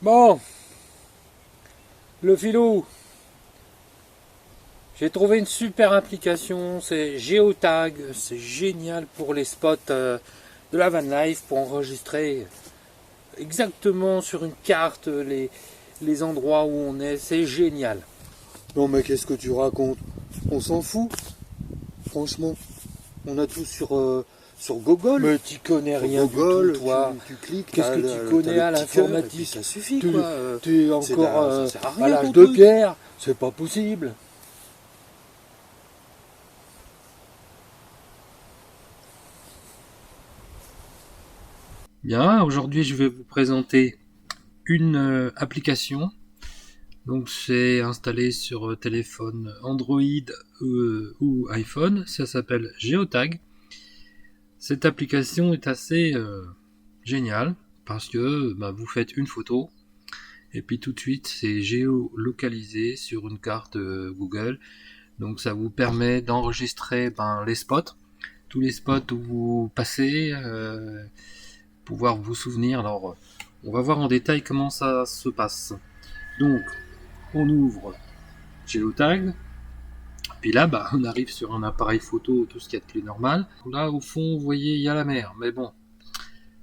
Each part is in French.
Bon, le filou, j'ai trouvé une super application, c'est Geotag, c'est génial pour les spots de la van life, pour enregistrer exactement sur une carte les endroits où on est, c'est génial. Non mais qu'est-ce que tu racontes? On s'en fout, franchement. On a tout sur Google. Mais tu connais Sur rien Google, du tout, toi. tu cliques, Qu'est-ce que tu connais à l'informatique? ça suffit Tu quoi. es encore Ça sert à rien, à l'âge ton de truc. pierre, c'est pas possible. Bien, aujourd'hui je vais vous présenter une application. Donc c'est installé sur téléphone Android ou iPhone. Ça s'appelle Geotag. Cette application est assez géniale parce que vous faites une photo et puis tout de suite c'est géolocalisé sur une carte Google. Donc ça vous permet d'enregistrer les spots, tous les spots où vous passez, pouvoir vous souvenir. Alors on va voir en détail comment ça se passe. Donc on ouvre Geotag. Puis là, on arrive sur un appareil photo, tout ce qu'il y a de plus normal. Là, au fond, vous voyez, il y a la mer. Mais bon,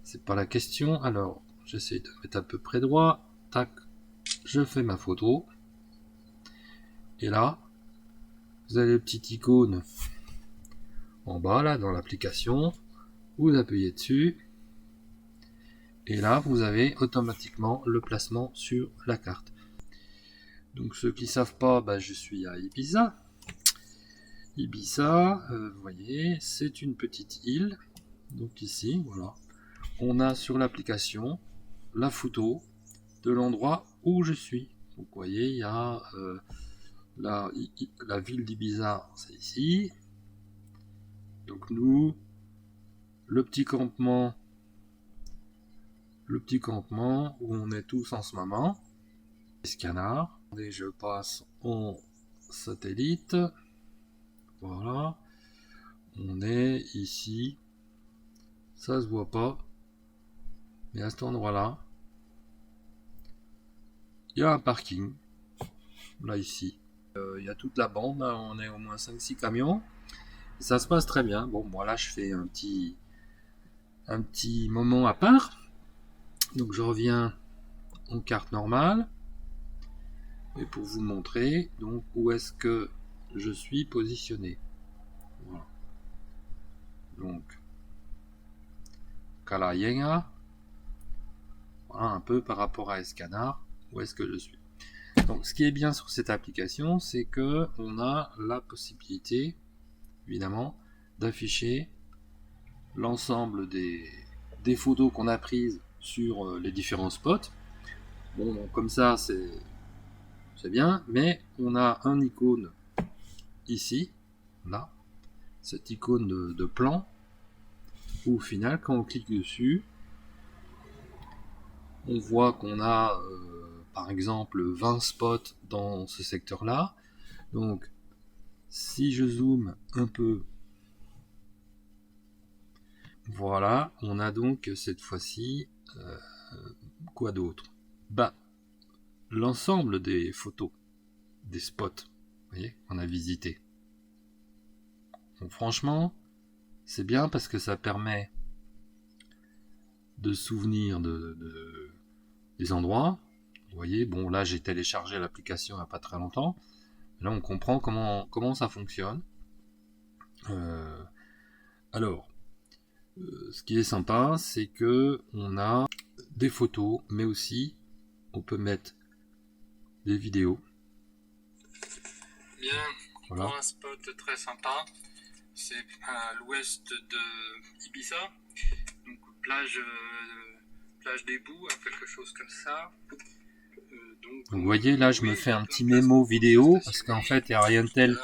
c'est pas la question. Alors, j'essaie de mettre à peu près droit. Tac, je fais ma photo. Et là, vous avez le petit icône en bas, là, dans l'application. Vous appuyez dessus. Et là, vous avez automatiquement le placement sur la carte. Donc, ceux qui ne savent pas, je suis à Ibiza. Ibiza, vous voyez, c'est une petite île. Donc ici, voilà. On a sur l'application la photo de l'endroit où je suis. Donc vous voyez, il y a la ville d'Ibiza, c'est ici. Donc nous, le petit campement où on est tous en ce moment. Canard. Et je passe en satellite. Voilà. On est ici. Ça se voit pas. Mais à cet endroit-là, il y a un parking. Là, ici. Il y a toute la bande. Là, on est au moins 5-6 camions. Et ça se passe très bien. Bon, moi là, je fais un petit moment à part. Donc, je reviens en carte normale. Et pour vous montrer donc où est-ce que je suis positionné. Voilà. Donc, Calayenga. Voilà un peu par rapport à Escanar, où est-ce que je suis. Donc, ce qui est bien sur cette application, c'est que on a la possibilité, évidemment, d'afficher l'ensemble des photos qu'on a prises sur les différents spots. Bon, donc, comme ça, c'est bien, mais on a un icône ici, là, cette icône de plan, où au final, quand on clique dessus, on voit qu'on a par exemple 20 spots dans ce secteur-là. Donc, si je zoome un peu, voilà, on a donc cette fois-ci quoi d'autre? L'ensemble des photos, des spots, vous voyez, qu'on a visités. Donc, franchement, c'est bien parce que ça permet de souvenir des endroits. Vous voyez, bon là j'ai téléchargé l'application il n'y a pas très longtemps. Là on comprend comment ça fonctionne. Alors, ce qui est sympa, c'est que on a des photos, mais aussi on peut mettre des vidéos. Bien, voilà. Pour un spot très sympa, c'est à l'ouest de Ibiza, donc plage des Boues, quelque chose comme ça. Donc, vous voyez, là je me fais un petit mémo vidéo parce qu'en fait il n'y a rien de tel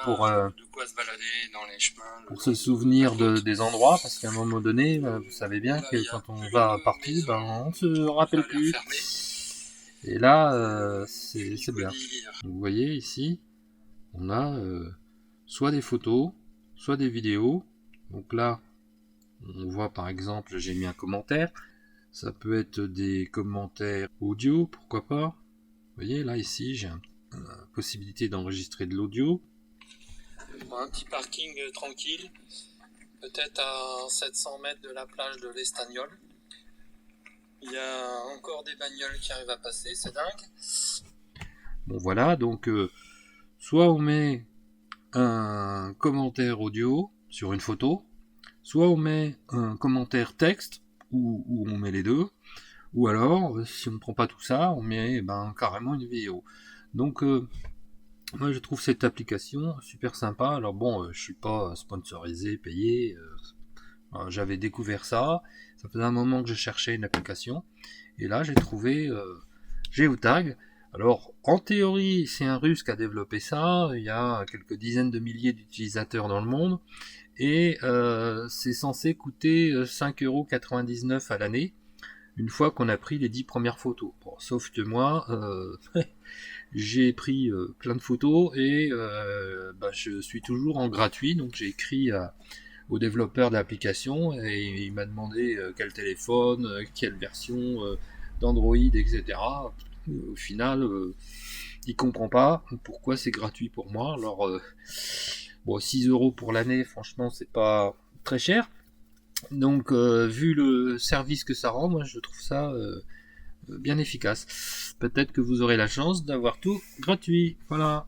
pour se souvenir des endroits, parce qu'à un moment donné, vous savez bien que quand on va partout, on ne se rappelle plus. Et là, c'est bien. Vous voyez ici, on a soit des photos, soit des vidéos. Donc là, on voit par exemple, j'ai mis un commentaire. Ça peut être des commentaires audio, pourquoi pas. Vous voyez, là, ici, j'ai la possibilité d'enregistrer de l'audio. Un petit parking tranquille, peut-être à 700 mètres de la plage de l'Estagnol. Il y a encore des bagnoles qui arrivent à passer, c'est dingue. Bon voilà, donc soit on met un commentaire audio sur une photo, soit on met un commentaire texte, ou on met les deux, ou alors, si on ne prend pas tout ça, on met carrément une vidéo. Donc moi je trouve cette application super sympa. Alors bon, je suis pas sponsorisé, payé, j'avais découvert ça faisait un moment que je cherchais une application, et là j'ai trouvé Geotag. Alors en théorie c'est un Russe qui a développé ça, il y a quelques dizaines de milliers d'utilisateurs dans le monde, et c'est censé coûter 5,99€ à l'année, une fois qu'on a pris les 10 premières photos. Bon, sauf que moi, j'ai pris plein de photos, et je suis toujours en gratuit, donc j'ai écrit au développeur de l'application, et il m'a demandé quel téléphone, quelle version d'Android, etc. Au final, il comprend pas pourquoi c'est gratuit pour moi. Alors, 6€ pour l'année, franchement, c'est pas très cher. Donc, vu le service que ça rend, moi je trouve ça bien efficace. Peut-être que vous aurez la chance d'avoir tout gratuit. Voilà.